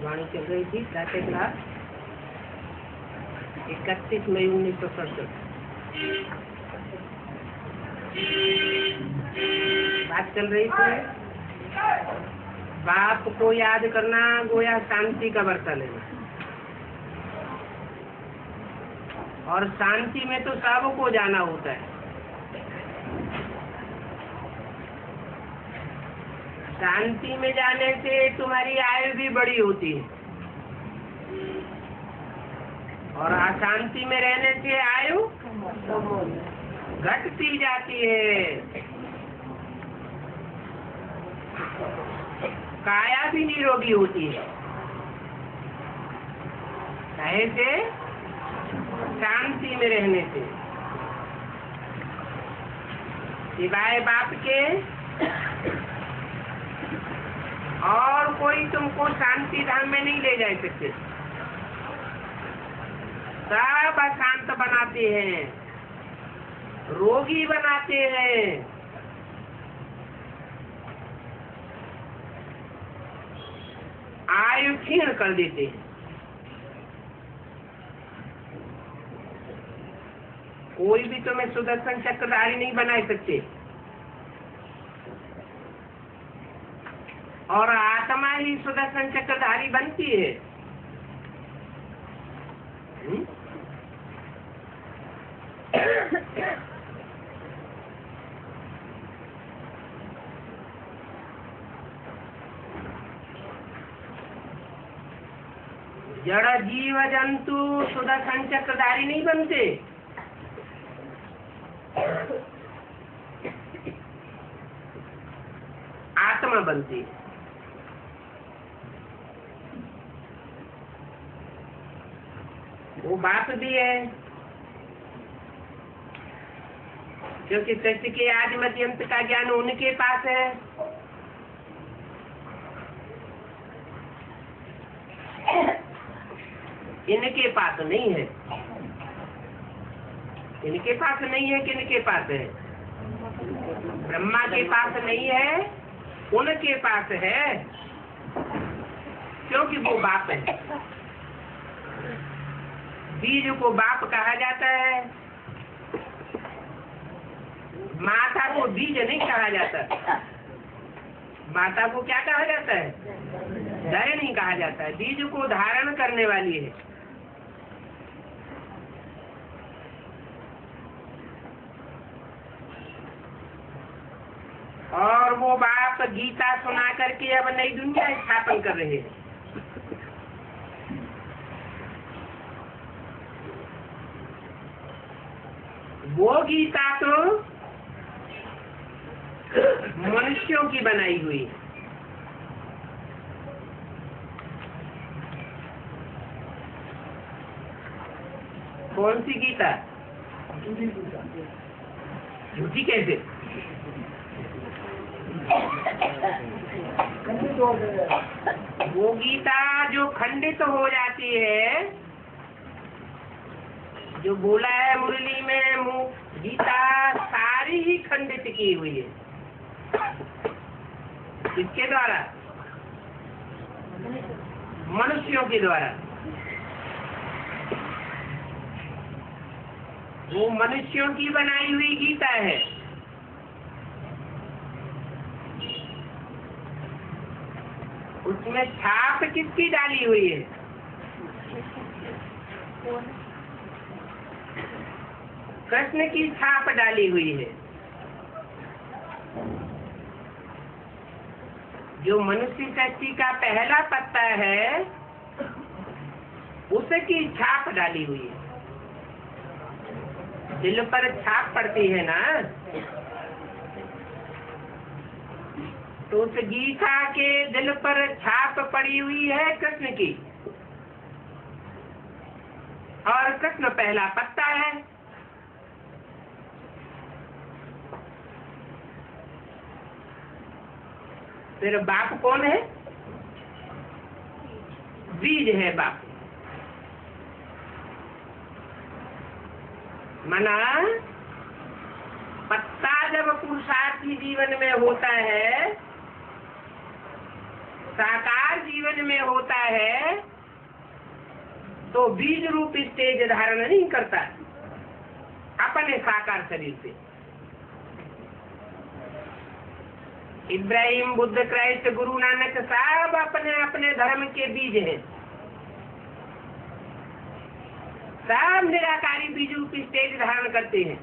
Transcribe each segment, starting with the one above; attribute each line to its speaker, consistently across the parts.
Speaker 1: वाणी चल रही थी प्रातः क्लास 31 मई 1967। बात चल रही थी बाप को याद करना गोया शांति का बर्तन लेना, और शांति में तो सबको जाना होता है। शांति में जाने से तुम्हारी आयु भी बड़ी होती है, और अशांति में रहने से आयु घटती जाती है। काया भी निरोगी होती है, काहे से? शांति में रहने से। सिवाय बाप के और कोई तुमको शांति धाम में नहीं ले जा सकते। सब अशांत बनाते हैं, रोगी बनाते हैं। आयु क्षीण कर देते हैं। कोई भी तुम्हें सुदर्शन चक्रधारी नहीं बना सकते, और आत्मा ही सुदर्शन चक्रधारी बनती है। जड़ जीव जंतु सुदर्शन चक्रधारी नहीं बनते। आत्मा बनती है। वो बाप भी है, क्योंकि सत्य के आदि मध्य अंत का ज्ञान उनके पास है। इनके पास नहीं है। इनके पास नहीं है, किनके पास है? ब्रह्मा के पास नहीं है, उनके पास है, क्योंकि वो बाप है। बीज को बाप कहा जाता है, माता को बीज नहीं कहा जाता। माता को क्या कहा जाता है? दय नहीं कहा जाता है। बीज को धारण करने वाली है। और वो बाप गीता सुना करके अब नई दुनिया स्थापन कर रहे हैं। वो गीता तो मनुष्यों की बनाई हुई है। कौन सी गीता? झूठी कैसे? वो गीता जो खंडित हो जाती है, जो बोला है मुरली में, गीता सारी ही खंडित की हुई है। किसके द्वारा? मनुष्यों के द्वारा। वो मनुष्यों की बनाई हुई गीता है। उसमें छाप किसकी डाली हुई है? कृष्ण की छाप डाली हुई है। जो मनुष्य सृष्टि का पहला पत्ता है, उसकी छाप डाली हुई है। दिल पर छाप पड़ती है ना, तो उस गीता के दिल पर छाप पड़ी हुई है कृष्ण की, और कृष्ण पहला पत्ता है। फिर बाप कौन है? बीज है बाप। मना पत्ता जब पुरुषार्थी जीवन में होता है, साकार जीवन में होता है, तो बीज रूप स्टेज धारण नहीं करता अपने साकार शरीर से। इब्राहिम, बुद्ध, क्राइस्ट, गुरु नानक सब अपने अपने धर्म के बीज हैं। सब निराकारी बीज रूप स्टेज धारण करते हैं।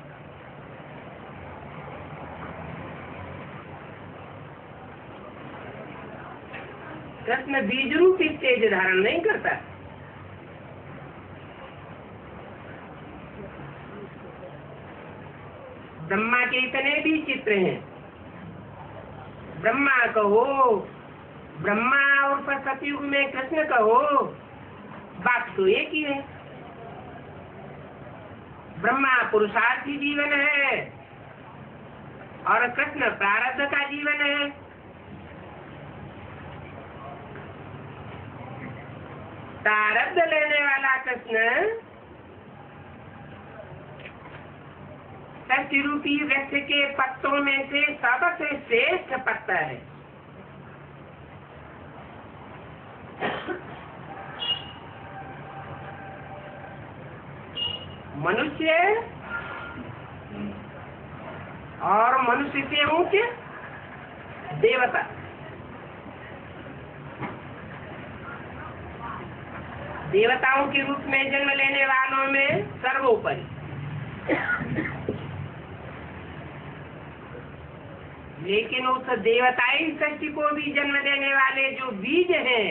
Speaker 1: कृष्ण बीज रूप स्टेज धारण नहीं करता। ब्रह्मा के इतने भी चित्र हैं। ब्रह्मा कहो, ब्रह्मा और सतयुग में कृष्ण कहो, बात तो एक ही है। ब्रह्मा पुरुषार्थी जीवन है और कृष्ण प्रारब्ध का जीवन है। प्रारब्ध लेने वाला कृष्ण सत्य रूपी वृक्ष के पत्तों में से सबसे श्रेष्ठ पत्ता है। मनुष्य और मनुष्य से ऊंचे देवता। देवताओं के रूप में जन्म लेने वालों में सर्वोपरि। लेकिन उस देवताई सृष्टि को भी जन्म देने वाले जो बीज हैं,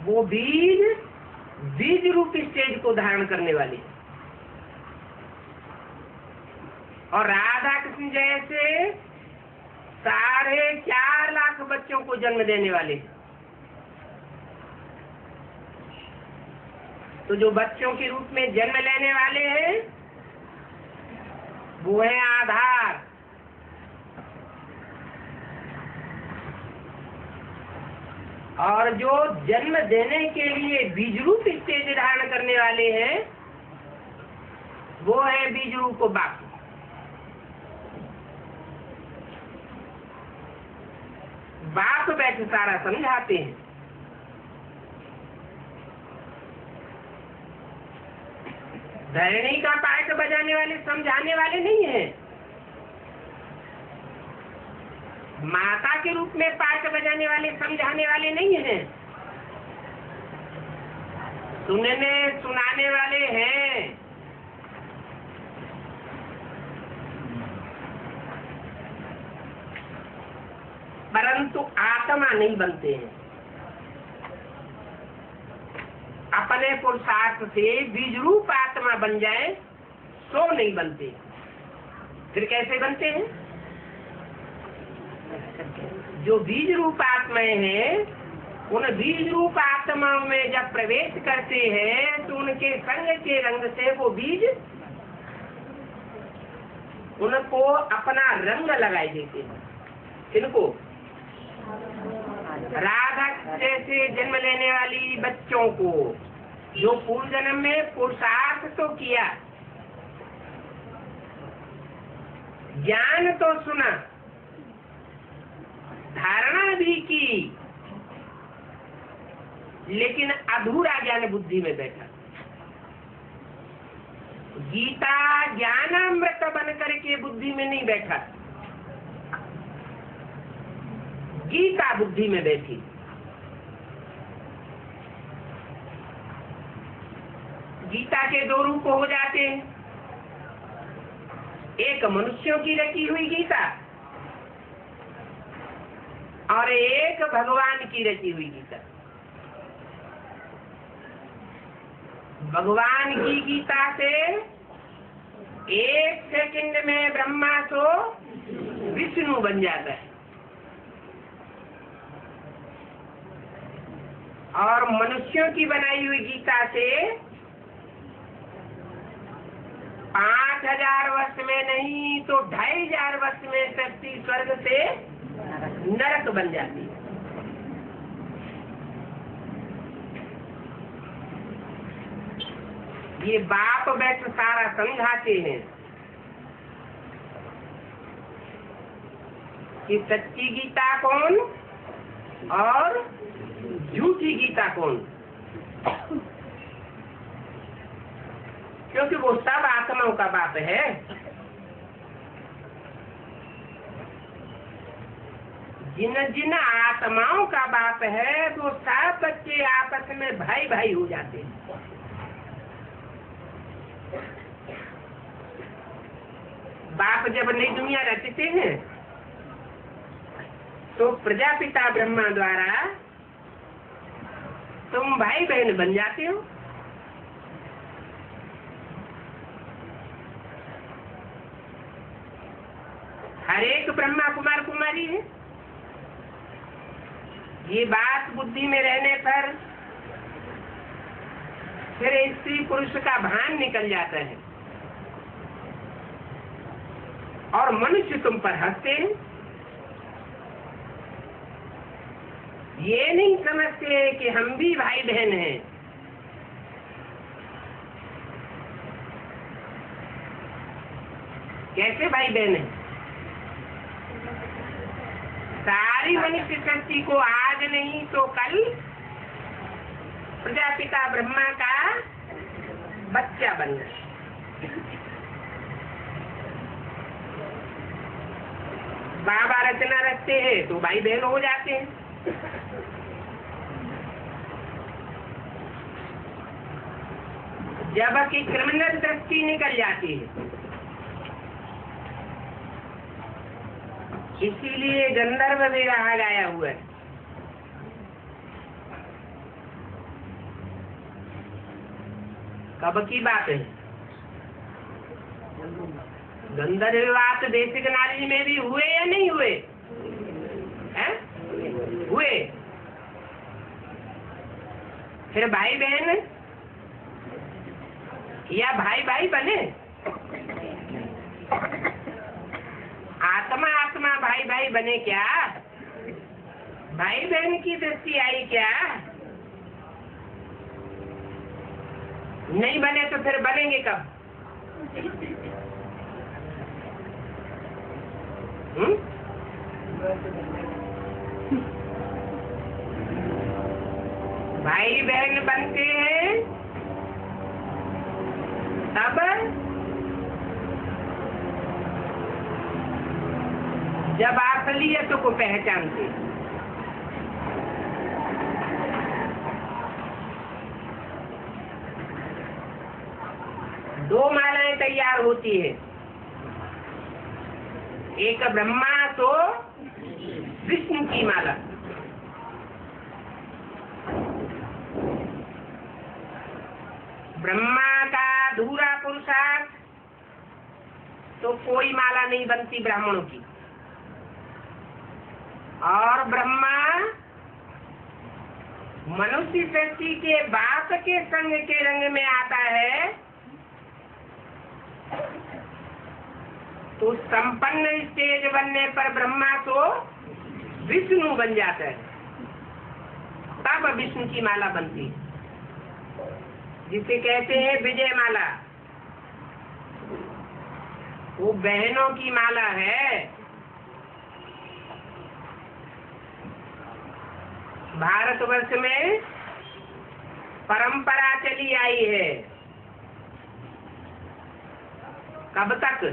Speaker 1: वो बीज रूप स्टेज को धारण करने वाले। और राधा कृष्ण जैसे 4.5 लाख बच्चों को जन्म देने वाले। तो जो बच्चों के रूप में जन्म लेने वाले हैं, वो है आधार। और जो जन्म देने के लिए बीज रूप स्टेज धारण करने वाले हैं, वो है बीज रूप बाप। बाप बैठ सारा समझाते हैं। धरणी का पाठ बजाने वाले समझाने वाले नहीं है। माता के रूप में पाठ बजाने वाले समझाने वाले नहीं हैं। सुनने सुनाने वाले हैं। परंतु आत्मा नहीं बनते हैं। अपने पुरुषार्थ से बीज रूप आत्मा बन जाए तो नहीं बनते। फिर कैसे बनते हैं? जो बीज रूप आत्माएं हैं, उन बीज रूप आत्माओं में जब प्रवेश करते हैं तो उनके संग के रंग से वो बीज उनको अपना रंग लगाए देते हैं। किनको? राधा जैसे जन्म लेने वाली बच्चों को जो पूर्व जन्म में पुरुषार्थ तो किया, ज्ञान तो सुना, धारणा भी की, लेकिन अधूरा ज्ञान बुद्धि में बैठा। गीता ज्ञानामृत बन करके बुद्धि में नहीं बैठा, गीता बुद्धि में बैठी। गीता के दो रूप हो जाते हैं, एक मनुष्यों की रची हुई गीता और एक भगवान की रची हुई गीता। भगवान की गीता से 1 सेकंड में ब्रह्मा तो विष्णु बन जाता है, और मनुष्यों की बनाई हुई गीता से 5000 वर्ष में नहीं तो 2500 वर्ष में शक्ति स्वर्ग से नरक बन जाती है। ये बाप बैठ सारा समझाते हैं कि सच्ची गीता कौन और झूठी गीता कौन, क्योंकि वो सब आत्माओं का बाप है। जिन जिन आत्माओं का बाप है वो सब बच्चे आपस में भाई भाई हो जाते हैं। बाप जब नई दुनिया रचते हैं तो प्रजापिता ब्रह्मा द्वारा तुम भाई बहन बन जाते हो। हर एक ब्रह्मा कुमार कुमारी है। ये बात बुद्धि में रहने पर फिर स्त्री पुरुष का भान निकल जाता है और मनुष्य तुम पर हंसते हैं। ये नहीं समझते कि हम भी भाई बहन हैं। कैसे भाई बहन हैं? सारी मनुष्य शक्ति को आज नहीं तो कल प्रजापिता ब्रह्मा का बच्चा बनना। बाबा रचना रखते हैं तो भाई बहन हो जाते हैं। जबकि क्रिमिनल दृष्टि निकल जाती है। इसीलिए गंधर्व विवाह गाया हुआ है। कब की बात है? गंधर्व विवाह तो बेसिक नॉलेज में भी हुए या नहीं हुए? हैं? हुए। फिर भाई बहन या भाई भाई बने? आत्मा आत्मा भाई भाई बने क्या? भाई बहन की दृष्टि आई क्या? नहीं बने तो फिर बनेंगे कब? भाई बहन बनते हैं तब जब असलियत को पहचानते। दो मालाएं तैयार होती है, एक ब्रह्मा तो विष्णु की माला। ब्रह्मा का अधूरा पुरुषार्थ तो कोई माला नहीं बनती ब्राह्मणों की, और ब्रह्मा मनुष्य सृष्टि के बाप के संग के रंग में आता है तो संपन्न स्टेज बनने पर ब्रह्मा तो विष्णु बन जाता है। तब विष्णु की माला बनती है, जिसे कहते हैं विजय माला। वो बहनों की माला है। भारतवर्ष में परंपरा चली आई है। कब तक?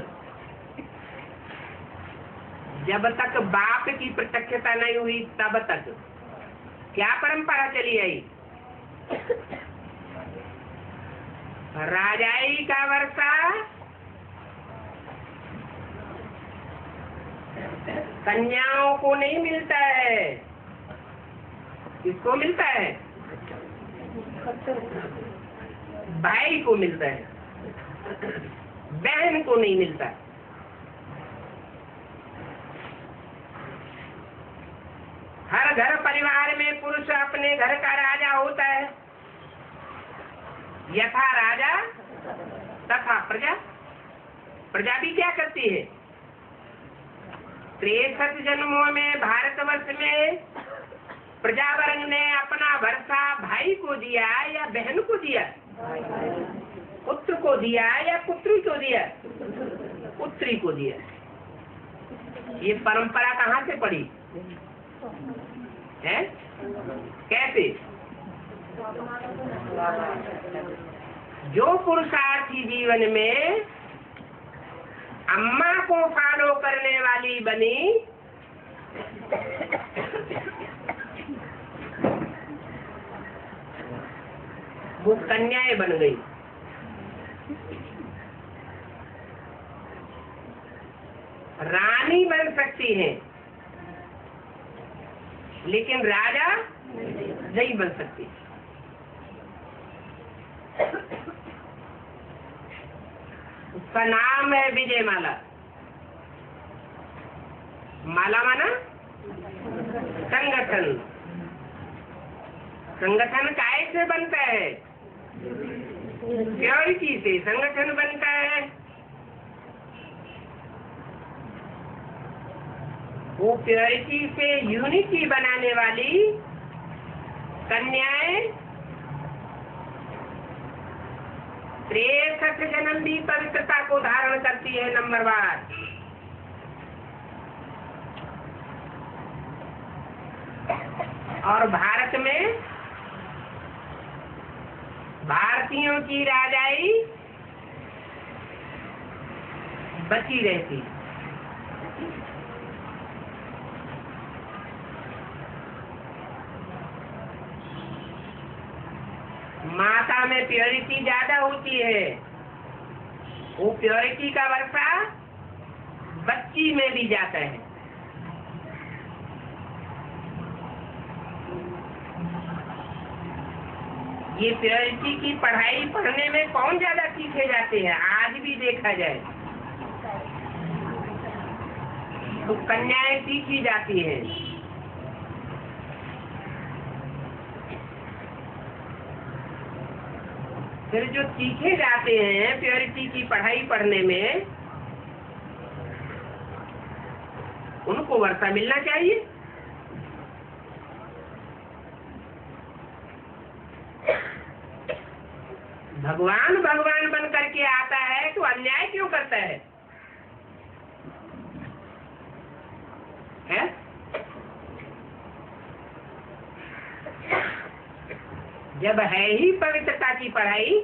Speaker 1: जब तक बाप की प्रत्यक्षता नहीं हुई तब तक। क्या परंपरा चली आई? राजाई का वर्षा कन्याओं को नहीं मिलता है। किसको मिलता है? भाई को मिलता है, बहन को नहीं मिलता। हर घर परिवार में पुरुष अपने घर का राजा होता है। यथा राजा तथा प्रजा। प्रजा भी क्या करती है? 63 जन्मों में भारतवर्ष में प्रजावर्ग ने अपना वर्षा भाई को दिया या बहन को दिया? पुत्र को दिया या पुत्री को दिया? पुत्री को दिया। ये परंपरा कहाँ से पड़ी है? कैसे? जो पुरुषार्थी जीवन में अम्मा को फॉलो करने वाली बनी, वो कन्याएं बन गई। रानी बन सकती है लेकिन राजा नहीं बन सकती। उसका नाम है विजय माला। माला माना संगठन। संगठन काय से बनता है? प्योरिटी से संगठन बनता है। वो प्योरिटी से यूनिटी बनाने वाली कन्याएं 63 जन्म भी पवित्रता को धारण करती है। नंबर 1। और भारत में भारतीयों की राजाई बची रहती। माता में प्योरिटी ज्यादा होती है। वो प्योरिटी का वर्षा बच्ची में भी जाता है। ये प्योरिटी की पढ़ाई पढ़ने में कौन ज्यादा सीखे जाते हैं? आज भी देखा जाए तो कन्याएं सीखी जाती हैं। फिर जो सीखे जाते हैं प्योरिटी की पढ़ाई पढ़ने में, उनको वर्षा मिलना चाहिए। भगवान भगवान बन करके आता है तो अन्याय क्यों करता है? जब है ही पवित्रता की पढ़ाई,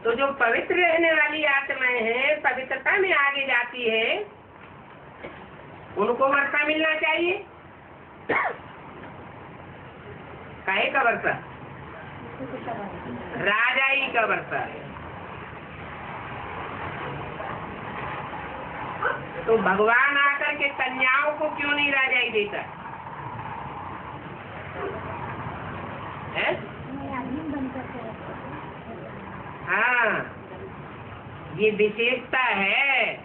Speaker 1: तो जो पवित्र रहने वाली आत्माएं हैं, पवित्रता में आगे जाती है, उनको वर्षा मिलना चाहिए। काहे का वर्षा? राजाई का वर्षा। तो भगवान आकर के कन्याओं को क्यों नहीं राजाई देता है? हाँ, ये विशेषता है।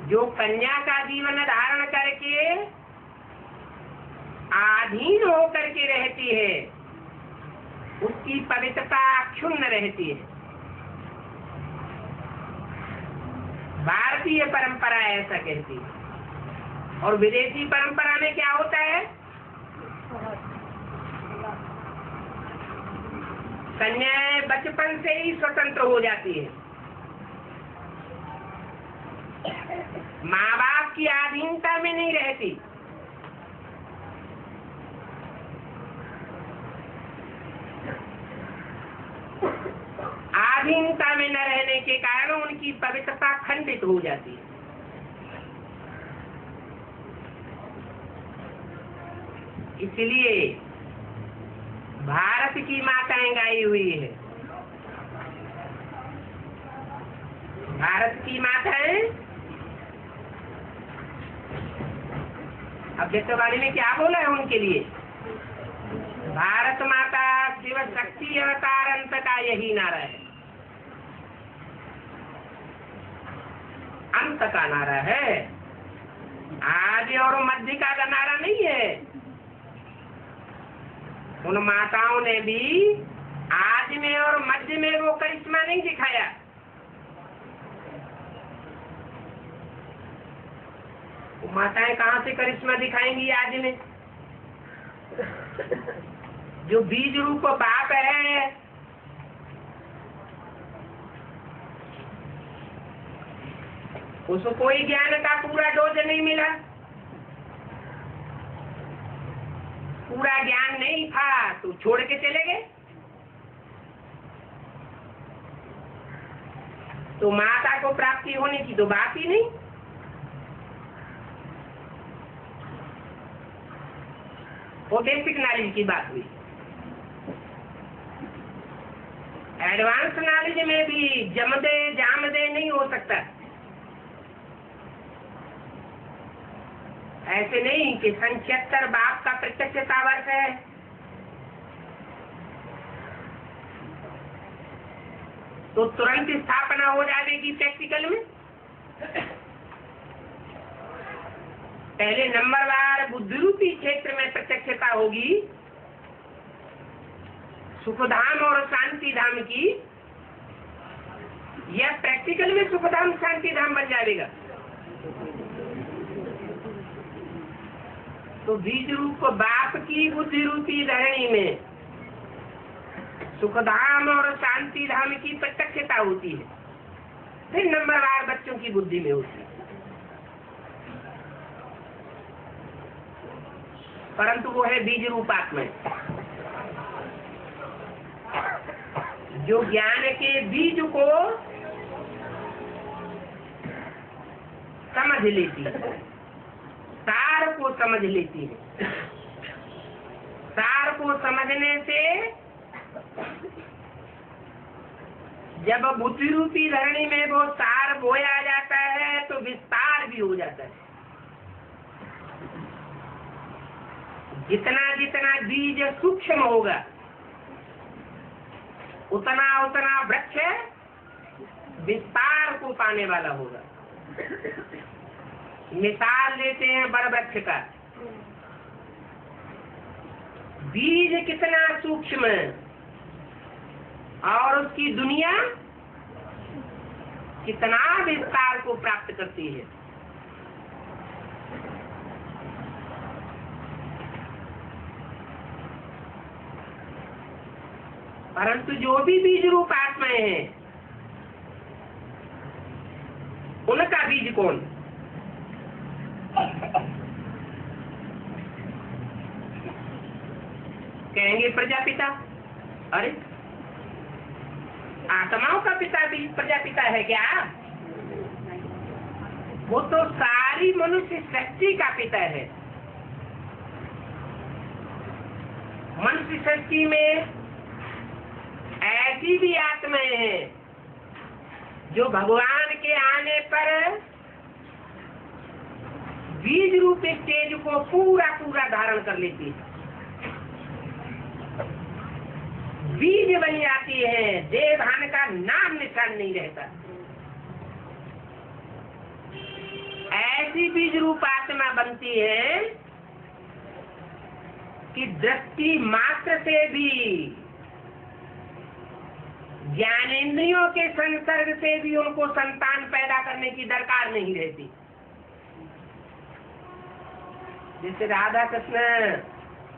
Speaker 1: जो कन्या का जीवन धारण करके आधीन होकर के रहती है, उसकी पवित्रता क्षुण्ण रहती है। भारतीय परंपरा ऐसा कहती है। और विदेशी परंपरा में क्या होता है? कन्याएं बचपन से ही स्वतंत्र हो जाती है, माँ बाप की अधीनता में नहीं रहती। अधीनता में न रहने के कारण उनकी पवित्रता खंडित हो जाती है। इसलिए भारत की माताएं गाई हुई है। भारत की माताएं, अब जैसे में क्या बोला है उनके लिए? भारत माता शिव शक्ति अवतार अंत का यही नारा है, अंत का नारा है, आदि और मध्य का नारा नहीं है। उन माताओं ने भी आदि में और मध्य में वो करिश्मा नहीं दिखाया। वो माताएं कहाँ से करिश्मा दिखाएंगी आदि में? जो बीज रूप बाप है, उसको कोई ज्ञान का पूरा डोज नहीं मिला, पूरा ज्ञान नहीं था तो छोड़ के चले गए। तो माता को प्राप्ति होने की तो बात ही नहीं। वो बेसिक नॉलेज की बात हुई। एडवांस नॉलेज में भी जमदे जामदे नहीं हो सकता। ऐसे नहीं कि 76 बाप का प्रत्यक्षता वर्ष है, तो तुरंत स्थापना हो जाएगी प्रैक्टिकल में। पहले नंबरवार बुद्धि रूपी क्षेत्र में प्रत्यक्षता होगी, सुखधाम और शांति धाम की। यह प्रैक्टिकल में सुखधाम शांति धाम बन जाएगा। तो बीज रूप बाप की बुद्धि रूपी रहनी में सुखधाम और शांति धाम की प्रत्यक्षता होती है, फिर नंबरवार बच्चों की बुद्धि में होती है। परंतु वो है बीज रूप आत्मा, जो ज्ञान के बीज को समझ लेती है, सार को समझ लेती है। सार को समझने से जब बुद्धि रूपी धरणी में वो सार बोया जाता है तो विस्तार भी हो जाता है। जितना जितना बीज सूक्ष्म होगा उतना उतना वृक्ष विस्तार को पाने वाला होगा। मिसाल देते हैं बड़ वृक्ष का। बीज कितना सूक्ष्म और उसकी दुनिया कितना विस्तार को प्राप्त करती है। परंतु जो भी बीज रूप आत्माएं हैं, उनका बीज कौन? कहेंगे प्रजापिता। अरे आत्माओं का पिता भी प्रजापिता है क्या? वो तो सारी मनुष्य सृष्टि का पिता है। मनुष्य सृष्टि में ऐसी भी आत्माएं हैं जो भगवान के आने पर बीज रूप स्टेज को पूरा पूरा धारण कर लेती है, बीज बन जाती है, देवभान का नाम निशान नहीं रहता। ऐसी बीज रूप आत्मा बनती है कि दृष्टि मात्र से भी, ज्ञानेंद्रियों के संसर्ग से भी उनको संतान पैदा करने की दरकार नहीं रहती। जैसे राधा कृष्ण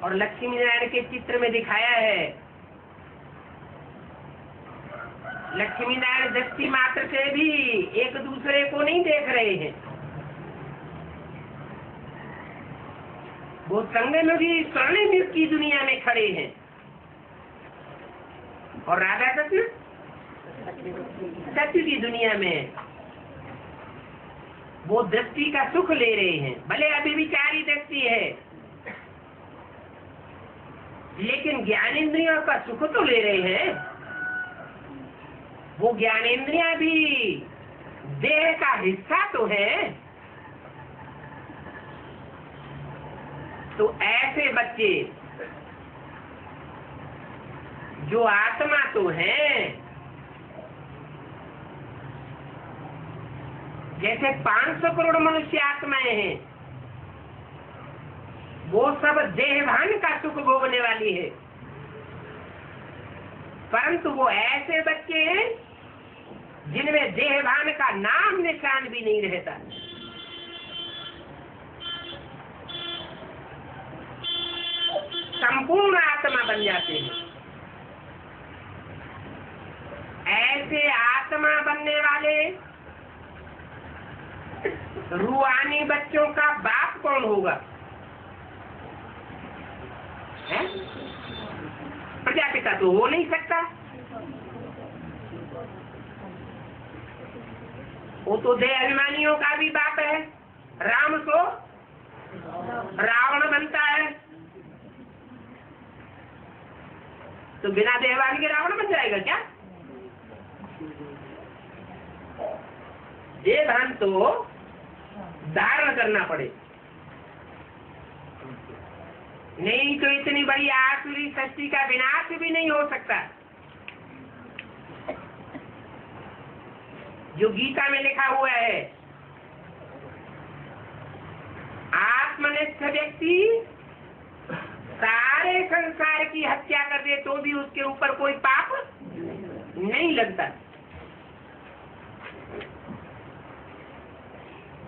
Speaker 1: और लक्ष्मी नारायण के चित्र में दिखाया है। लक्ष्मी नारायण दृष्टि मात्र से भी एक दूसरे को नहीं देख रहे हैं, वो संगम भी स्वर्णिम युग की दुनिया में खड़े हैं, और राधा कृष्ण सत्य की दुनिया में वो दृष्टि का सुख ले रहे हैं। भले अभी विचारी दृष्टि है, लेकिन ज्ञानेंद्रियों का सुख तो ले रहे हैं। वो ज्ञानेंद्रियां भी देह का हिस्सा तो है। तो ऐसे बच्चे जो आत्मा तो है, जैसे 500 करोड़ मनुष्य आत्माएं हैं, वो सब देहभान का सुख भोगने वाली है। परंतु वो ऐसे बच्चे हैं जिनमें देहभान का नाम निशान भी नहीं रहता। संपूर्ण आत्मा बन जाते हैं। ऐसे आत्मा बनने वाले रूहानी बच्चों का बाप कौन होगा? है? प्रजापिता तो हो नहीं सकता। वो तो देह अभिमानियों का भी बाप है। राम तो रावण बनता है, तो बिना देहवान के रावण बन जाएगा क्या? देहभान तो धारण करना पड़े, नहीं तो इतनी बड़ी आसुरी सृष्टि का विनाश भी नहीं हो सकता। जो गीता में लिखा हुआ है, आत्मनिष्ठ व्यक्ति सारे संसार की हत्या कर दे तो भी उसके ऊपर कोई पाप नहीं लगता।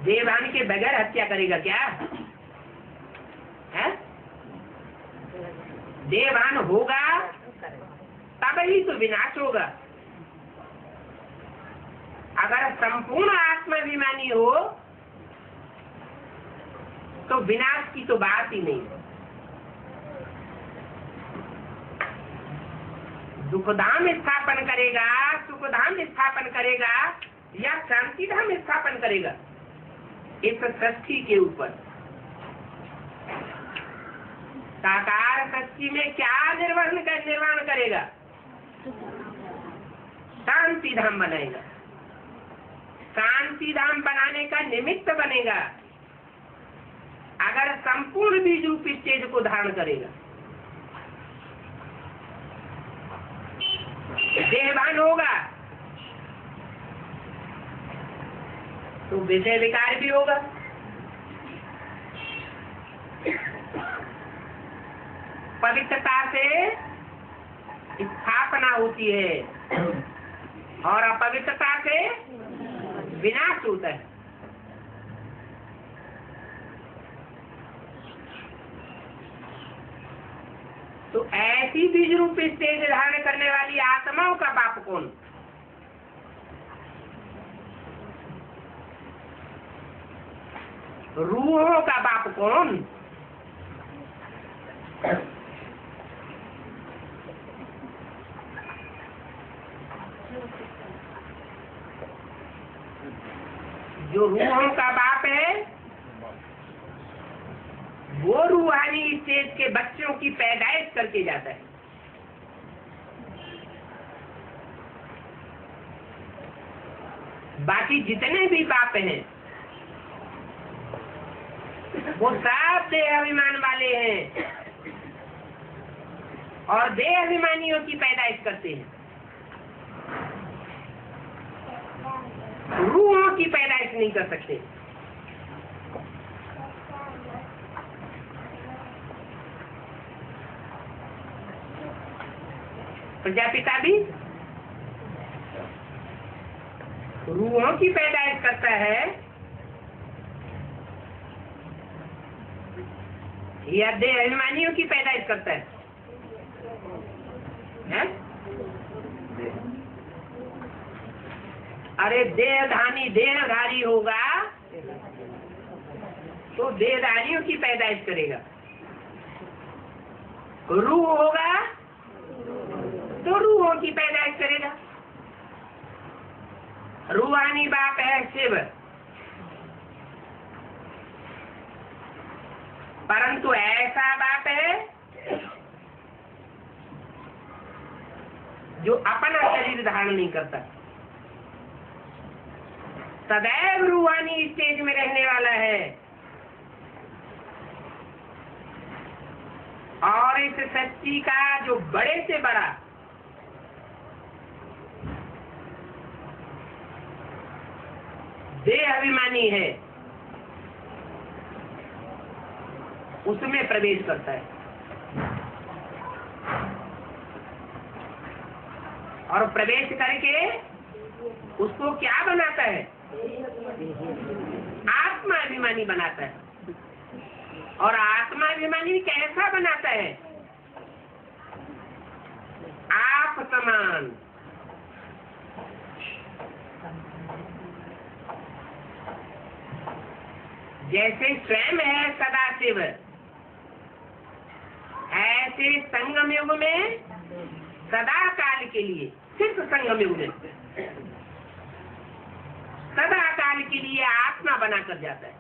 Speaker 1: देवान के बगैर हत्या करेगा क्या? है? देवान होगा तब ही तो विनाश होगा। अगर संपूर्ण आत्माभिमानी हो तो विनाश की तो बात ही नहीं। दुखधाम स्थापन करेगा, सुखधाम स्थापन करेगा या शांतिधाम स्थापन करेगा, इस सृष्टि के ऊपर। साकार सृष्टि में क्या निर्माण करेगा? शांति धाम बनाएगा। शांति धाम बनाने का निमित्त बनेगा अगर संपूर्ण बीज रूप स्टेज को धारण करेगा। देहवान होगा तो विषय विकार भी होगा। पवित्रता से स्थापना होती है और अपवित्रता से विनाश होता है। तो ऐसी बीज रूप स्टेज धारण करने वाली आत्माओं का बाप कौन? रूहों का बाप कौन? जो रूहों का बाप है वो रूहानी स्टेज के बच्चों की पैदाइश करके जाता है। बाकी जितने भी बाप हैं वो सब देह अभिमान वाले हैं और देह अभिमानियों की पैदाइश करते हैं। रूहों की पैदाइश नहीं कर सकते। प्रजापिता भी रूहों की पैदाइश करता है, या देह अभिमानियों की पैदाइश करता है? अरे देहधारी होगा तो देहधारियों की पैदाइश करेगा। रूह होगा तो रूहों की पैदाइश करेगा। रूहानी बाप है शिव, परंतु ऐसा बाप है जो अपना शरीर धारण नहीं करता, सदैव रूहानी स्टेज में रहने वाला है। और इस सच्ची का जो बड़े से बड़ा देह अभिमानी है उसमें प्रवेश करता है और प्रवेश करके उसको क्या बनाता है? आत्मा अभिमानी बनाता है। और आत्मा अभिमानी कैसा बनाता है? आप समान। जैसे स्वयं है सदाशिव, ऐसे संगम युग में सदा काल के लिए, सिर्फ संगम युग में सदा काल के लिए आत्मा बनाकर जाता है।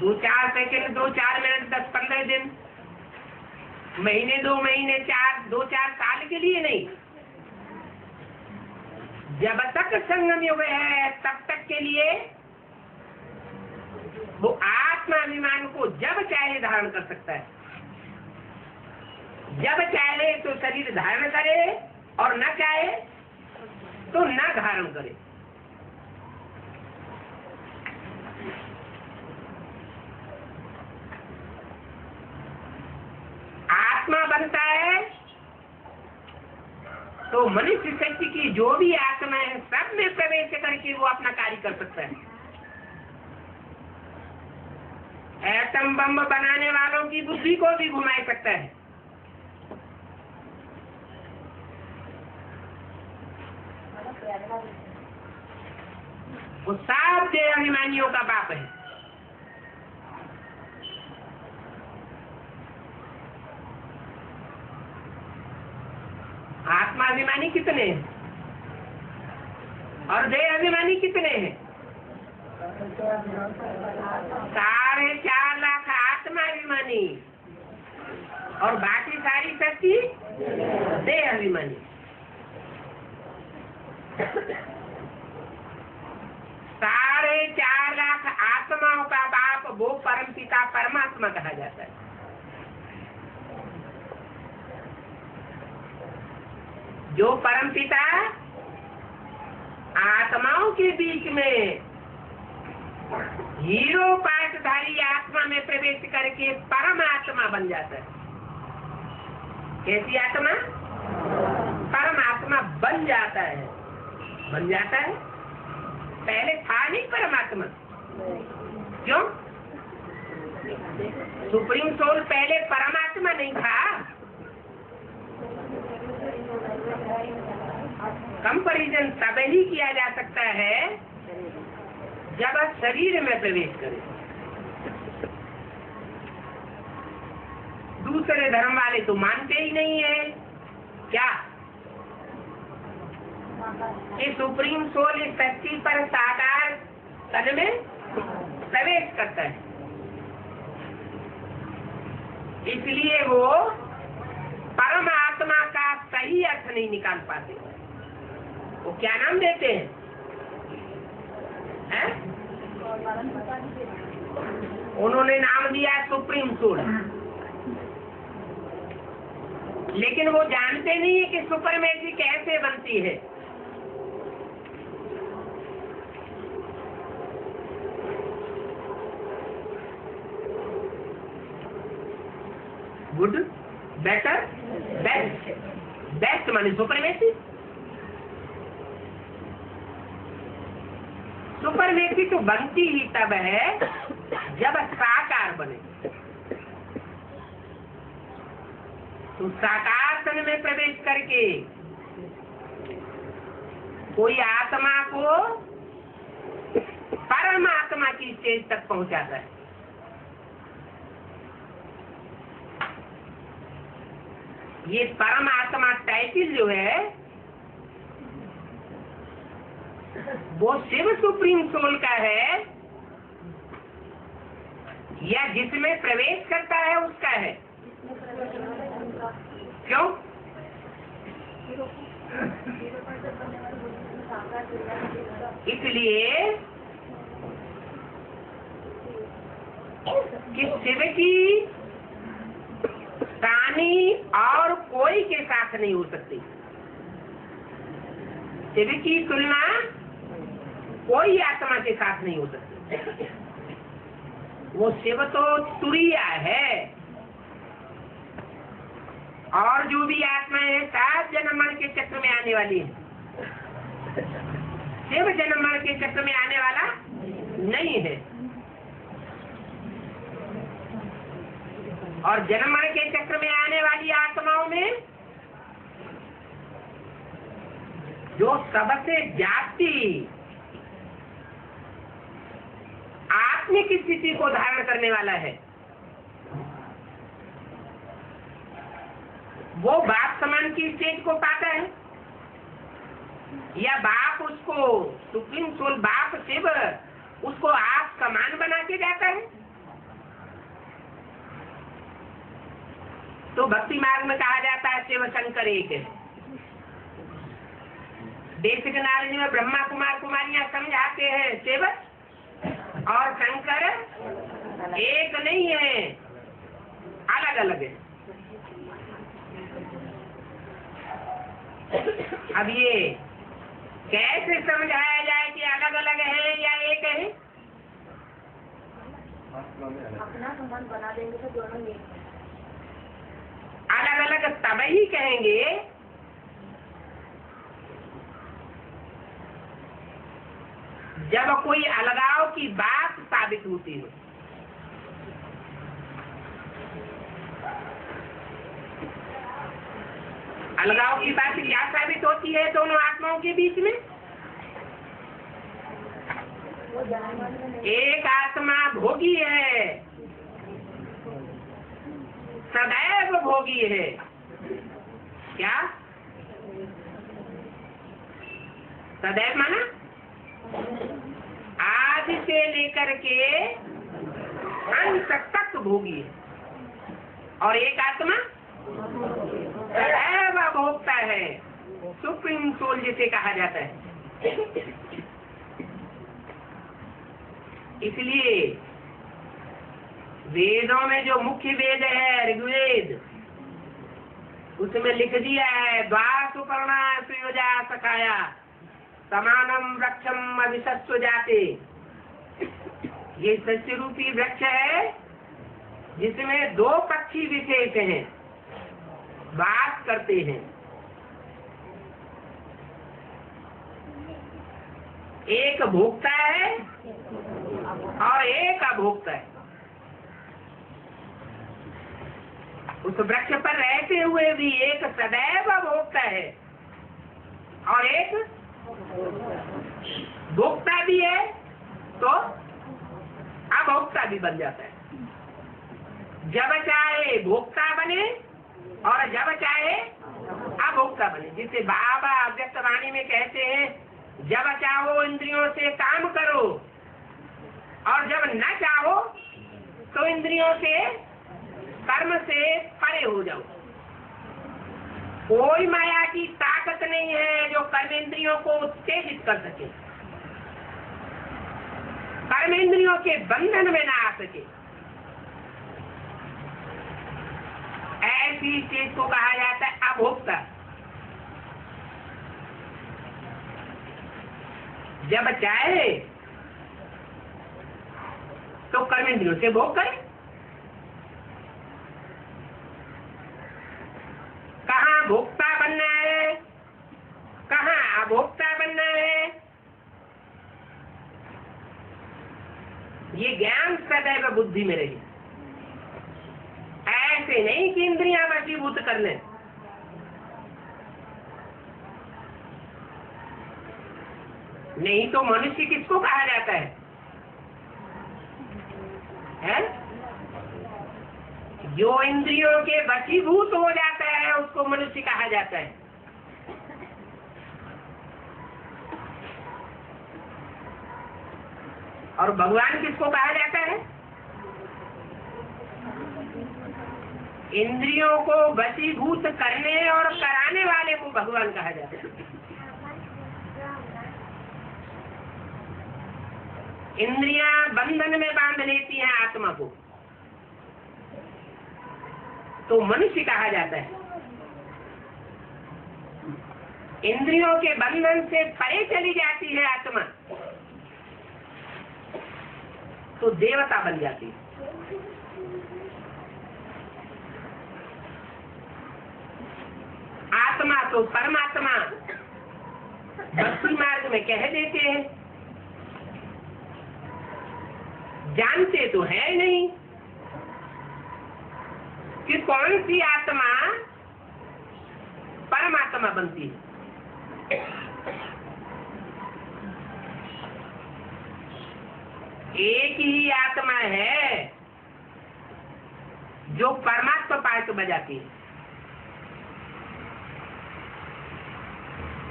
Speaker 1: दो चार सेकंड, 2-4 मिनट, 10-15 दिन, महीने, 2 महीने, 2-4 साल के लिए नहीं, जब तक संगम युग है तब तक के लिए वो आत्माभिमान को जब चाहे धारण कर सकता है। जब चाहे तो शरीर धारण करे और न चाहे तो न धारण करे। आत्मा बनता है तो मनुष्य शक्ति की जो भी आत्मा है सब में प्रवेश करके वो अपना कार्य कर सकता है। एटम बम बनाने वालों की बुद्धि को भी घुमा सकता है। वो सब देह अभिमानियों का बाप है। आत्मा अभिमानी कितने हैं और देह अभिमानी कितने हैं? 4.5 लाख आत्मा अभिमानी और बाकी सारी शक्ति देह अभिमानी। 4.5 लाख आत्माओं का बाप वो परम पिता परमात्मा कहा जाता है। जो परम पिता आत्माओं के बीच में हीरो पाठधारी आत्मा में प्रवेश करके परमात्मा बन जाता है। कैसी आत्मा? परमात्मा बन जाता है। बन जाता है, पहले था नहीं परमात्मा। क्यों? सुप्रीम सोल पहले परमात्मा नहीं था। कंपैरिजन तब ही किया जा सकता है जब शरीर में प्रवेश करे। दूसरे धर्म वाले तो मानते ही नहीं है क्या कि सुप्रीम सोल इस धरती पर साकार तन में प्रवेश करता है। इसलिए वो परमात्मा का सही अर्थ नहीं निकाल पाते। वो क्या नाम देते हैं? उन्होंने नाम दिया सुप्रीम सोल, लेकिन वो जानते नहीं है कि सुपरमेसी कैसे बनती है। Good, better, best. बेस्ट माने सुपरमेसी। सुपरमेसी तो बनती ही तब है जब साकार बने। तो साकार तन में प्रवेश करके कोई आत्मा को परमात्मा की स्टेज तक पहुंचाता है। ये परमात्मा टाइटिल जो है वो शिव सुप्रीम सोल का है या जिसमें प्रवेश करता है उसका है? क्यों? इसलिए कि शिव की कहानी और कोई के साथ नहीं हो सकती। शिव की तुलना कोई आत्मा के साथ नहीं हो सकती। वो शिव तो तुरीय है और जो भी आत्माएं हैं 7 जन्म मरण के चक्र में आने वाली है। शिव जन्म मरण के चक्र में आने वाला नहीं है और जन्म मरण के चक्र में आने वाली आत्माओं में जो सबसे जाती आत्मिक स्थिति को धारण करने वाला है वो बाप समान की स्टेज को पाता है या बाप उसको सुप्रीम सोल बाप शिव उसको आप समान बना के जाता है। तो भक्ति मार्ग में कहा जाता है शिव शंकर एक है। बेसिक नॉलेज में ब्रह्मा कुमार कुमारियां समझाते हैं शिव और शंकर एक नहीं है, अलग अलग है। अब ये कैसे समझाया जाए कि अलग अलग है या एक है?
Speaker 2: अपना संबंध बना देंगे तो दोनों एक है।
Speaker 1: अलग अलग तब ही कहेंगे जब कोई अलगाव की बात साबित होती हो। अलगाव की बात क्या साबित होती है दोनों आत्माओं के बीच में? एक आत्मा भोगी है, सदैव भोगी है। क्या सदैव माना? आज से लेकर के अंत तक भोगी है। और एक आत्मा सदैव भोगता है, सुप्रीम सोल जिसे कहा जाता है। इसलिए वेदों में जो मुख्य वेद है ऋग्वेद, उसमें लिख दिया है द्वार सुपर्णा सुयोजा सखाया समानम वृक्षम अभिशस्व जाते। ये सत्य रूपी वृक्ष है जिसमें 2 पक्षी विशेष हैं, वास करते हैं। एक भोक्ता है और एक अभोक्ता है। उस वृक्ष पर रहते हुए भी एक सदैव भोक्ता है और एक भोक्ता भी है तो अभोक्ता भी बन जाता है। जब चाहे भोक्ता बने और जब चाहे अभोक्ता बने। जिसे बाबा अव्यक्त वाणी में कहते हैं जब चाहो इंद्रियों से काम करो और जब न चाहो तो इंद्रियों से कर्म से परे हो जाओ। कोई माया की ताकत नहीं है जो कर्मेंद्रियों को उत्तेजित कर सके, कर्मेंद्रियों के बंधन में ना आ सके। ऐसी चीज को कहा जाता है अभोक्ता। जब चाहे तो कर्मेंद्रियों से भोग करे। कहाँ भोक्ता बनना है, कहाँ अभोक्ता बनना है, ये ज्ञान सदैव बुद्धि में रहे। ऐसे नहीं कि इंद्रियां वशीभूत कर लें। नहीं तो मनुष्य किसको कहा जाता है? जो इंद्रियों के वशीभूत हो जाता है उसको मनुष्य कहा जाता है। और भगवान किसको कहा जाता है? इंद्रियों को वशीभूत करने और कराने वाले को भगवान कहा जाता है। इंद्रियां बंधन में बांध लेती हैं आत्मा को, तो मनुष्य कहा जाता है। इंद्रियों के बंधन से परे चली जाती है आत्मा, तो देवता बन जाती है। आत्मा तो परमात्मा भक्ति मार्ग में कह देते हैं, जानते तो है नहीं कि कौन सी आत्मा परमात्मा बनती है। एक ही आत्मा है जो परमात्मा पाठ बजाती है,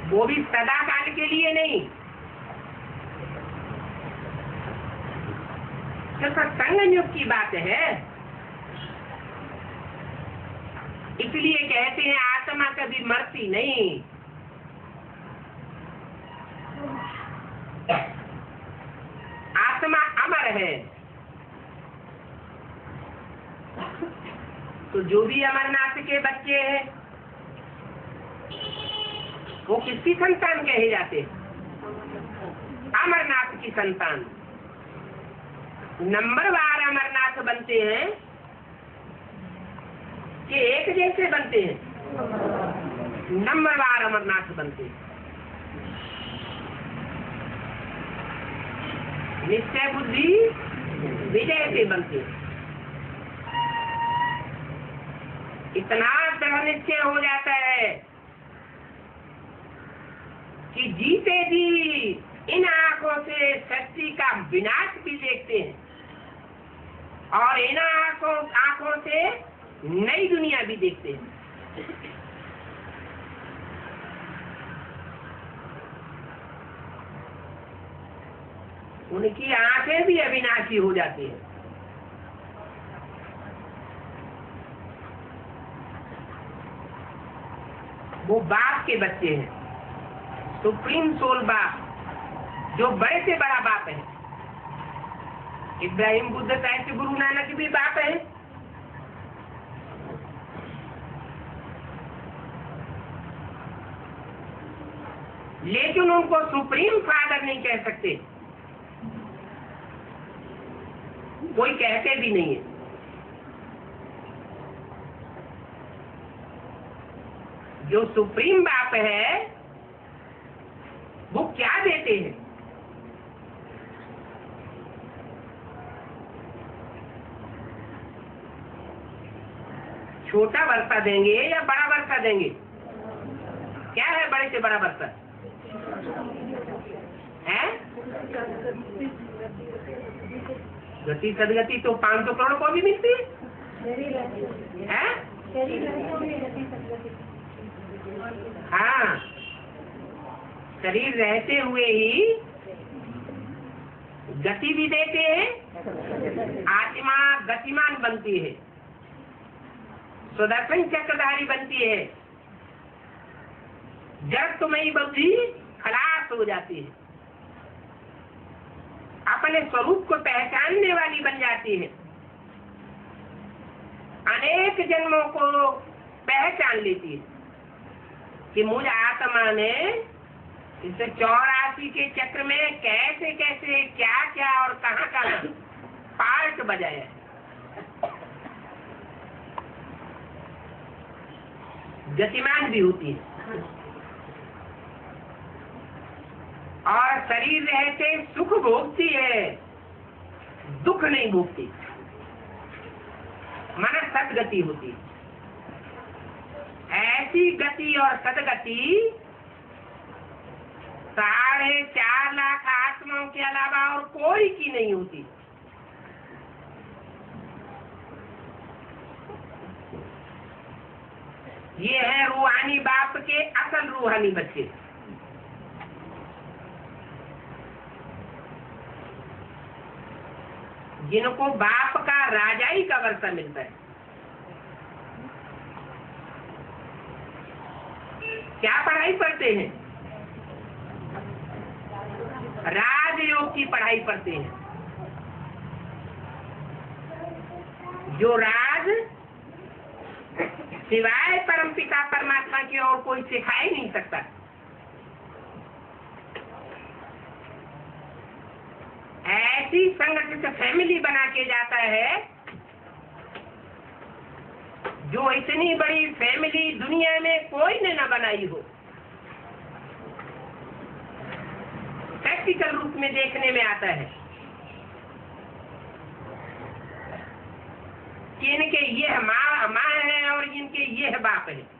Speaker 1: वो भी सदा काल के लिए नहीं। सिर्फ संग युग की बात है। इसलिए कहते हैं आत्मा कभी मरती नहीं। आत्मा अमर है। तो जो भी अमरनाथ के बच्चे हैं वो किसकी संतान कहे जाते हैं? अमरनाथ की संतान। नंबरवार अमरनाथ बनते हैं कि एक जैसे बनते हैं? नंबरवार अमरनाथ बनते हैं। निश्चय बुद्धि विजय से बनते हैं। इतना दृढ़ निश्चय हो जाता है कि जीते जी इन आंखों से सृष्टि का विनाश भी देखते हैं और इन आंखों से नई दुनिया भी देखते हैं। उनकी आंखें भी अविनाशी हो जाती हैं। वो बाप के बच्चे हैं, सुप्रीम सोल बाप, जो बड़े से बड़ा बाप है। इब्राहिम बुद्ध साहित्य गुरु नानक भी बाप है। लेकिन उनको सुप्रीम फादर नहीं कह सकते, कोई कहते भी नहीं है। जो सुप्रीम बाप है वो क्या देते हैं? छोटा वर्षा देंगे या बड़ा वर्षा देंगे? क्या है बड़े से बड़ा वर्षा है? गति सदगति तो 500 करोड़ को भी मिलती है? हाँ, शरीर रहते हुए ही गति भी देते हैं। आत्मा गतिमान बनती है, सुदर्शन चक्रधारी बनती है, जब तुम्हारी बुद्धि खलास हो जाती है, अपने स्वरूप को पहचानने वाली बन जाती है, अनेक जन्मों को पहचान लेती है कि मुझ आत्मा ने इस 84 के चक्र में कैसे कैसे क्या क्या और कहाँ कहाँ पार्ट बजाया है। गतिमान भी होती है और शरीर रहते सुख भोगती है, दुख नहीं भोगती, माना सदगति होती। ऐसी गति और सदगति 4.5 लाख आत्माओं के अलावा और कोई की नहीं होती। ये है रूहानी बाप के असल रूहानी बच्चे। जिनको बाप का राजाई का वर्षा मिलता है। क्या पढ़ाई पढ़ते हैं? राजयोग की पढ़ाई पढ़ते हैं। जो राज सिवाय परमपिता परमात्मा की और कोई सिखा ही नहीं सकता। ऐसी संगठित फैमिली बना के जाता है जो इतनी बड़ी फैमिली दुनिया में कोई ने न बनाई हो। प्रैक्टिकल रूप में देखने में आता है कि इनके ये माँ है और इनके ये बाप है।